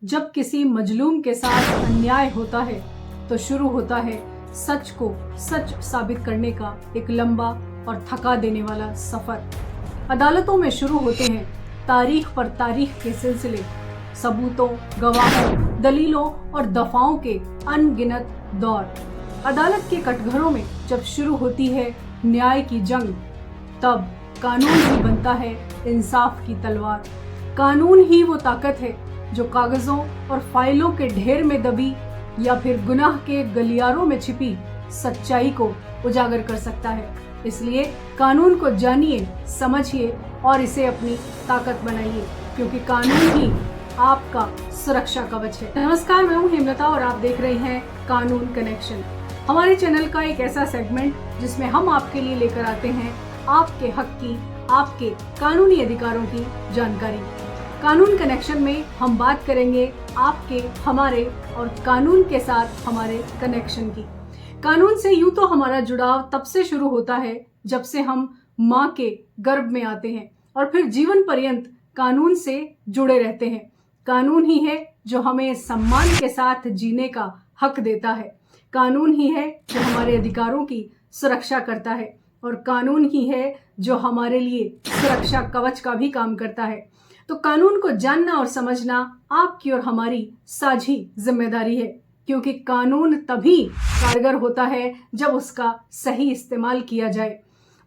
जब किसी मजलूम के साथ अन्याय होता है तो शुरू होता है सच को सच साबित करने का एक लंबा और थका देने वाला सफर। अदालतों में शुरू होते हैं तारीख पर तारीख के सिलसिले, सबूतों, गवाहों, दलीलों और दफाओं के अनगिनत दौर। अदालत के कटघरों में जब शुरू होती है न्याय की जंग, तब कानून ही बनता है इंसाफ की तलवार। कानून ही वो ताकत है जो कागजों और फाइलों के ढेर में दबी या फिर गुनाह के गलियारों में छिपी सच्चाई को उजागर कर सकता है। इसलिए कानून को जानिए, समझिए और इसे अपनी ताकत बनाइए, क्योंकि कानून ही आपका सुरक्षा कवच है। नमस्कार, मैं हूँ हेमलता और आप देख रहे हैं कानून कनेक्शन, हमारे चैनल का एक ऐसा सेगमेंट जिसमें हम आपके लिए लेकर आते हैं आपके हक की, आपके कानूनी अधिकारों की जानकारी। कानून कनेक्शन में हम बात करेंगे आपके, हमारे और कानून के साथ हमारे कनेक्शन की। कानून से यूं तो हमारा जुड़ाव तब से शुरू होता है जब से हम माँ के गर्भ में आते हैं और फिर जीवन पर्यंत कानून से जुड़े रहते हैं। कानून ही है जो हमें सम्मान के साथ जीने का हक देता है। कानून ही है जो हमारे अधिकारों की सुरक्षा करता है और कानून ही है जो हमारे लिए सुरक्षा कवच का भी काम करता है। तो कानून को जानना और समझना आपकी और हमारी साझी जिम्मेदारी है, क्योंकि कानून तभी कारगर होता है जब उसका सही इस्तेमाल किया जाए।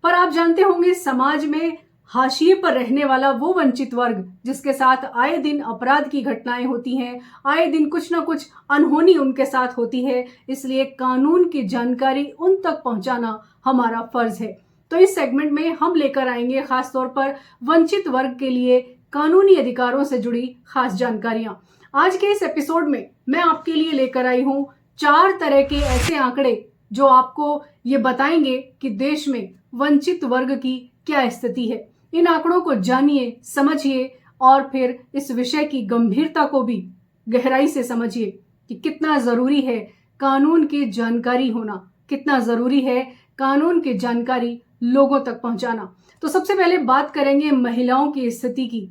पर आप जानते होंगे, समाज में हाशिए पर रहने वाला वो वंचित वर्ग जिसके साथ आए दिन अपराध की घटनाएं होती हैं, आए दिन कुछ ना कुछ अनहोनी उनके साथ होती है, इसलिए कानून की जानकारी उन तक पहुंचाना हमारा फर्ज है। तो इस सेगमेंट में हम लेकर आएंगे खास तौर पर वंचित वर्ग के लिए कानूनी अधिकारों से जुड़ी खास जानकारियां। आज के इस एपिसोड में मैं आपके लिए लेकर आई हूं 4 तरह के ऐसे आंकड़े जो आपको ये बताएंगे कि देश में वंचित वर्ग की क्या स्थिति है। इन आंकड़ों को जानिए, समझिए और फिर इस विषय की गंभीरता को भी गहराई से समझिए कि कितना जरूरी है कानून की जानकारी होना, कितना जरूरी है कानून की जानकारी लोगों तक पहुंचाना। तो सबसे पहले बात करेंगे महिलाओं की स्थिति की।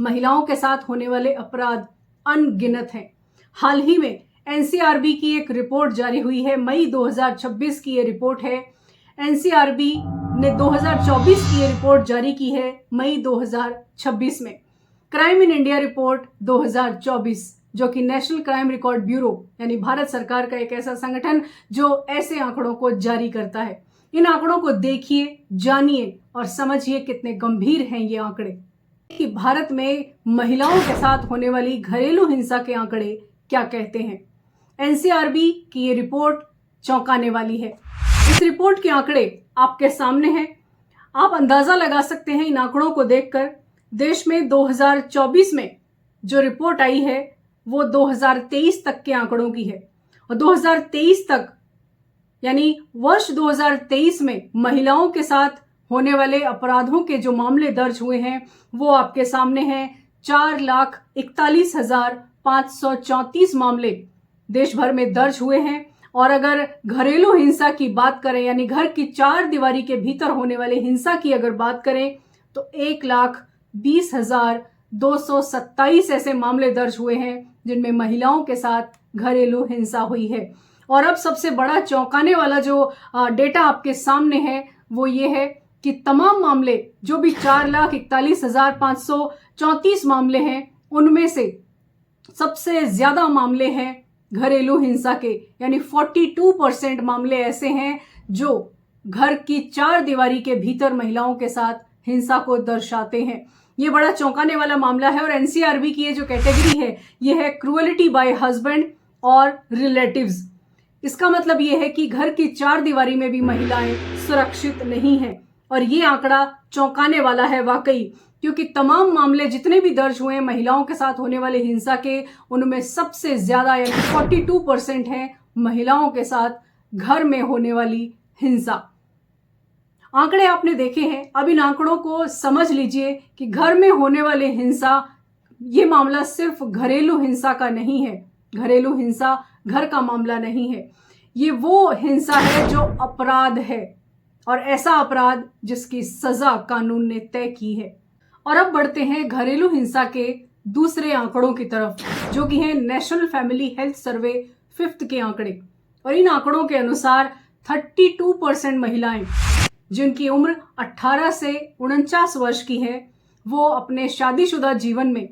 महिलाओं के साथ होने वाले अपराध अनगिनत हैं। हाल ही में एनसीआरबी की एक रिपोर्ट जारी हुई है, मई 2026 की ये रिपोर्ट है। एनसीआरबी ने 2024 की ये रिपोर्ट जारी की है मई 2026 में। क्राइम इन इंडिया रिपोर्ट 2024, जो कि नेशनल क्राइम रिकॉर्ड ब्यूरो यानी भारत सरकार का एक ऐसा संगठन जो ऐसे आंकड़ों को जारी करता है। इन आंकड़ों को देखिए, जानिए और समझिए कितने गंभीर हैं ये आंकड़े कि भारत में महिलाओं के साथ होने वाली घरेलू हिंसा के आंकड़े क्या कहते हैं। एनसीआरबी की ये रिपोर्ट चौंकाने वाली है। इस रिपोर्ट के आंकड़े आपके सामने हैं। आप अंदाजा लगा सकते हैं इन आंकड़ों को देखकर। देश में 2024 में जो रिपोर्ट आई है वो 2023 तक के आंकड़ों की है और 2023 तक यानी वर्ष 2023 में महिलाओं के साथ होने वाले अपराधों के जो मामले दर्ज हुए हैं वो आपके सामने हैं। 4,41,534 मामले देश भर में दर्ज हुए हैं। और अगर घरेलू हिंसा की बात करें यानी घर की 4 दीवारी के भीतर होने वाले हिंसा की अगर बात करें तो 1,20,227 ऐसे मामले दर्ज हुए हैं जिनमें महिलाओं के साथ घरेलू हिंसा हुई है। और अब सबसे बड़ा चौंकाने वाला जो डेटा आपके सामने है वो ये है कि तमाम मामले जो भी 4,41,534 मामले हैं उनमें से सबसे ज्यादा मामले हैं घरेलू हिंसा के, यानी 42% मामले ऐसे हैं जो घर की 4 दीवारी के भीतर महिलाओं के साथ हिंसा को दर्शाते हैं। ये बड़ा चौंकाने वाला मामला है। और एनसीआरबी की ये जो कैटेगरी है ये है क्रूएलिटी बाय हस्बैंड और रिलेटिव्स। इसका मतलब ये है कि घर की 4 दीवारी में भी महिलाएं सुरक्षित नहीं हैं। और ये आंकड़ा चौंकाने वाला है वाकई, क्योंकि तमाम मामले जितने भी दर्ज हुए हैं महिलाओं के साथ होने वाले हिंसा के, उनमें सबसे ज्यादा यानी 42% है महिलाओं के साथ घर में होने वाली हिंसा। आंकड़े आपने देखे हैं, अब इन आंकड़ों को समझ लीजिए कि घर में होने वाले हिंसा, ये मामला सिर्फ घरेलू हिंसा का नहीं है। घरेलू हिंसा घर का मामला नहीं है, ये वो हिंसा है जो अपराध है और ऐसा अपराध जिसकी सजा कानून ने तय की है। और अब बढ़ते हैं घरेलू हिंसा के दूसरे आंकड़ों की तरफ, जो कि है national family health survey 5th के आंकड़े। और इन आंकड़ों के अनुसार 32% महिलाएं जिनकी उम्र 18 से 49 वर्ष की है, वो अपने शादीशुदा जीवन में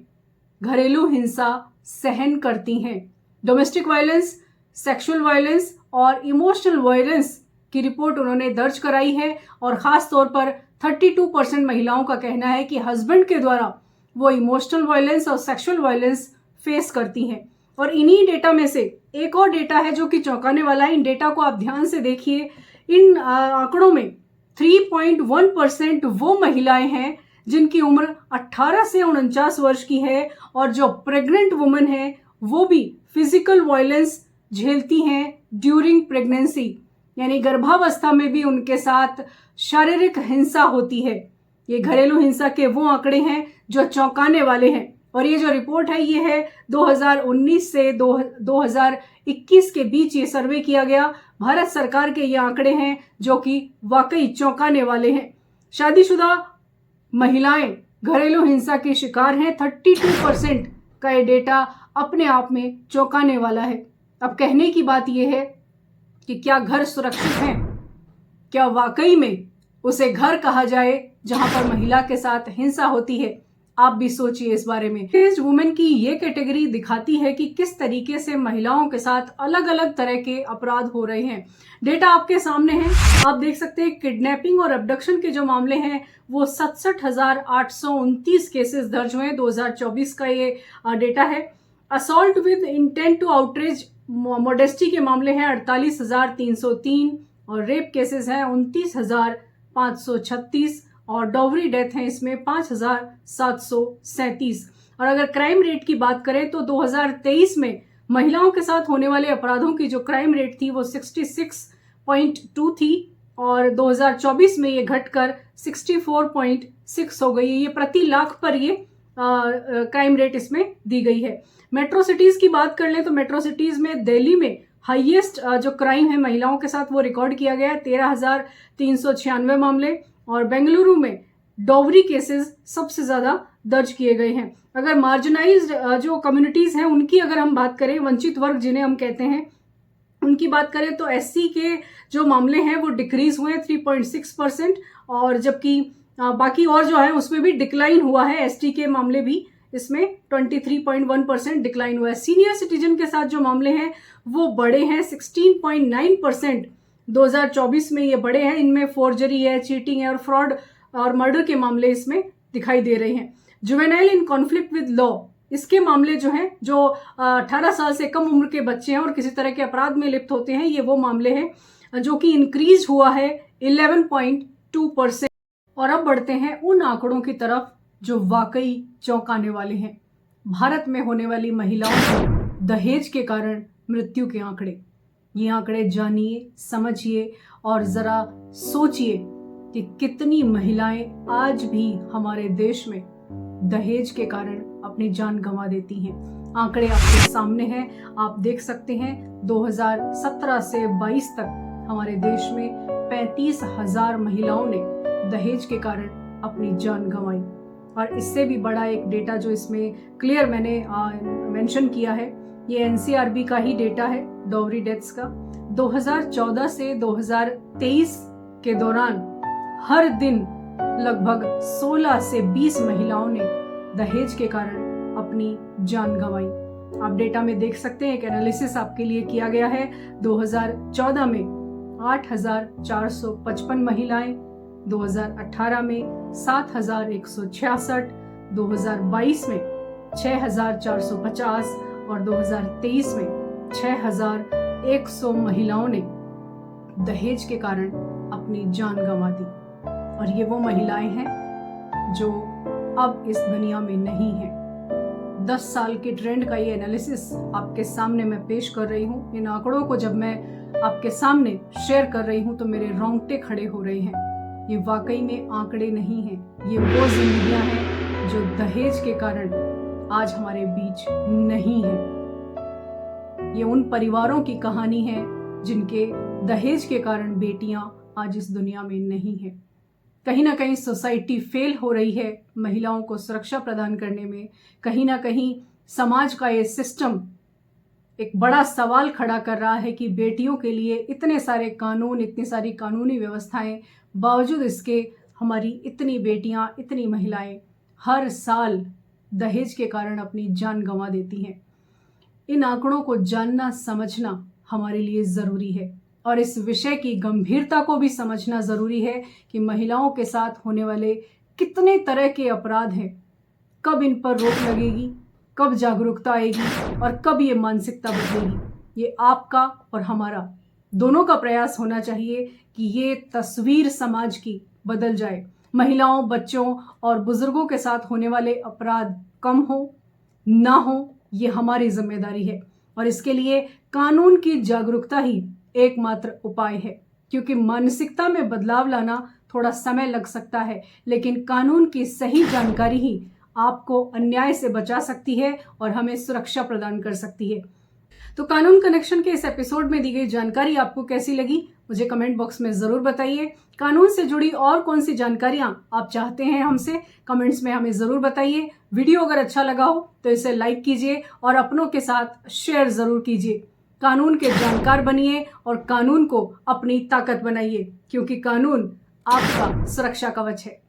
घरेलू हिंसा सहन करती हैं। डोमेस्टिक वायलेंस, सेक्सुअल वायलेंस और इमोशनल वायलेंस की रिपोर्ट उन्होंने दर्ज कराई है। और खास तौर पर 32% महिलाओं का कहना है कि हस्बैंड के द्वारा वो इमोशनल वायलेंस और सेक्सुअल वायलेंस फेस करती हैं। और इन्हीं डेटा में से एक और डेटा है जो कि चौंकाने वाला है। इन डेटा को आप ध्यान से देखिए। इन आंकड़ों में 3.1% वो महिलाएं हैं जिनकी उम्र 18 से 49 वर्ष की है, और जो प्रेग्नेंट वुमेन है वो भी फिजिकल वायलेंस झेलती हैं ड्यूरिंग प्रेगनेंसी, यानी गर्भावस्था में भी उनके साथ शारीरिक हिंसा होती है। ये घरेलू हिंसा के वो आंकड़े हैं जो चौंकाने वाले हैं। और ये जो रिपोर्ट है ये है 2019 से 2021 के बीच ये सर्वे किया गया। भारत सरकार के ये आंकड़े हैं जो कि वाकई चौंकाने वाले हैं। शादीशुदा महिलाएं घरेलू हिंसा के शिकार हैं। 32% का ये डेटा अपने आप में चौंकाने वाला है। अब कहने की बात यह है कि क्या घर सुरक्षित है? क्या वाकई में उसे घर कहा जाए जहां पर महिला के साथ हिंसा होती है? आप भी सोचिए इस बारे में। एज्ड वुमेन की ये कैटेगरी दिखाती है कि किस तरीके से महिलाओं के साथ अलग अलग तरह के अपराध हो रहे हैं। डेटा आपके सामने है, आप देख सकते हैं। किडनैपिंग और अबडक्शन के जो मामले हैं वो 67,829 केसेस दर्ज हुए। 2024 का ये डेटा है। Assault with intent to outreach modesty के मामले हैं 48,303, और रेप केसेस हैं 29,536, और डॉवरी डेथ है इसमें 5,737। और अगर क्राइम रेट की बात करें तो 2023 में महिलाओं के साथ होने वाले अपराधों की जो क्राइम रेट थी वो 66.2 थी, और 2024 में ये घटकर 64.6 हो गई है। ये प्रति लाख पर ये क्राइम रेट इसमें दी गई है। मेट्रो सिटीज की बात कर ले तो मेट्रो सिटीज में दिल्ली में हाईएस्ट जो क्राइम है महिलाओं के साथ वो रिकॉर्ड किया गया है, 13,396 मामले। और बेंगलुरु में डॉवरी केसेस सबसे ज्यादा दर्ज किए गए हैं। अगर मार्जिनाइज्ड जो कम्युनिटीज हैं उनकी अगर हम बात करें, वंचित वर्ग जिन्हें हम कहते हैं, उनकी बात करें तो एससी के जो मामले हैं वो डिक्रीज हुए 3.6%, और जबकि बाकी और जो है उसमें भी डिक्लाइन हुआ है। एसटी के मामले भी इसमें 23.1% डिक्लाइन हुआ है। सीनियर सिटीजन के साथ जो मामले हैं वो बढ़े हैं 16.9%। 2024 में ये बढ़े हैं। इनमें फोर्जरी है, चीटिंग है और फ्रॉड और मर्डर के मामले इसमें दिखाई दे रहे हैं। Juvenile in conflict with law, इसके मामले जो हैं, जो 18 साल से कम उम्र के बच्चे हैं और किसी तरह के अपराध में लिप्त होते हैं, ये वो मामले हैं जो कि इंक्रीज हुआ है 11.2%। और अब बढ़ते हैं उन आंकड़ों की तरफ जो वाकई चौंकाने वाले हैं। भारत में होने वाली महिलाओं की दहेज के कारण मृत्यु के आंकड़े। ये आंकड़े जानिए, समझिए और जरा सोचिए कि कितनी महिलाएं आज भी हमारे देश में दहेज के कारण अपनी जान गंवा देती हैं। आंकड़े आपके सामने हैं, आप देख सकते हैं। 2017 से 22 तक हमारे देश में 35,000 महिलाओं ने दहेज के कारण अपनी जान गंवाई। और इससे भी बड़ा एक डेटा जो इसमें क्लियर मैंने मेंशन किया है, ये एनसीआरबी का ही डेटा है डॉवरी डेथ्स का। 2014 से 2023 के दौरान हर दिन लगभग 16 से 20 महिलाओं ने दहेज के कारण अपनी जान गंवाई। आप डेटा में देख सकते हैं, एक एनालिसिस आपके लिए किया गया है। 2014 में 8,455 महिलाएं, 2018 में 7,166, 2022 में 6,450 और 2023 में 6,100 महिलाओं ने दहेज के कारण अपनी जान गंवा दी। और ये वो महिलाएं हैं जो अब इस दुनिया में नहीं हैं। 10 साल के ट्रेंड का ये एनालिसिस आपके सामने मैं पेश कर रही हूँ। इन आंकड़ों को जब मैं आपके सामने शेयर कर रही हूँ तो मेरे रोंगटे खड़े हो रहे हैं। ये वाकई में आंकड़े नहीं हैं, ये वो जिंदगियां हैं जो दहेज के कारण आज हमारे बीच नहीं है। ये उन परिवारों की कहानी है जिनके दहेज के कारण बेटियां आज इस दुनिया में नहीं है। कहीं ना कहीं सोसाइटी फेल हो रही है महिलाओं को सुरक्षा प्रदान करने में। कहीं ना कहीं समाज का ये सिस्टम एक बड़ा सवाल खड़ा कर रहा है कि बेटियों के लिए इतने सारे कानून, इतनी सारी कानूनी व्यवस्थाएं, बावजूद इसके हमारी इतनी बेटियां, इतनी महिलाएं हर साल दहेज के कारण अपनी जान गंवा देती हैं। इन आंकड़ों को जानना समझना हमारे लिए ज़रूरी है और इस विषय की गंभीरता को भी समझना ज़रूरी है कि महिलाओं के साथ होने वाले कितने तरह के अपराध हैं, कब इन पर रोक लगेगी, कब जागरूकता आएगी और कब ये मानसिकता बदलेगी। ये आपका और हमारा दोनों का प्रयास होना चाहिए कि ये तस्वीर समाज की बदल जाए। महिलाओं, बच्चों और बुजुर्गों के साथ होने वाले अपराध कम हो ना हो, ये हमारी जिम्मेदारी है और इसके लिए कानून की जागरूकता ही एकमात्र उपाय है। क्योंकि मानसिकता में बदलाव लाना थोड़ा समय लग सकता है, लेकिन कानून की सही जानकारी ही आपको अन्याय से बचा सकती है और हमें सुरक्षा प्रदान कर सकती है। तो कानून कनेक्शन के इस एपिसोड में दी गई जानकारी आपको कैसी लगी, मुझे कमेंट बॉक्स में ज़रूर बताइए। कानून से जुड़ी और कौन सी जानकारियां आप चाहते हैं हमसे, कमेंट्स में हमें ज़रूर बताइए। वीडियो अगर अच्छा लगा हो तो इसे लाइक कीजिए और अपनों के साथ शेयर ज़रूर कीजिए। कानून के जानकार बनिए और कानून को अपनी ताकत बनाइए, क्योंकि कानून आपका सुरक्षा कवच है।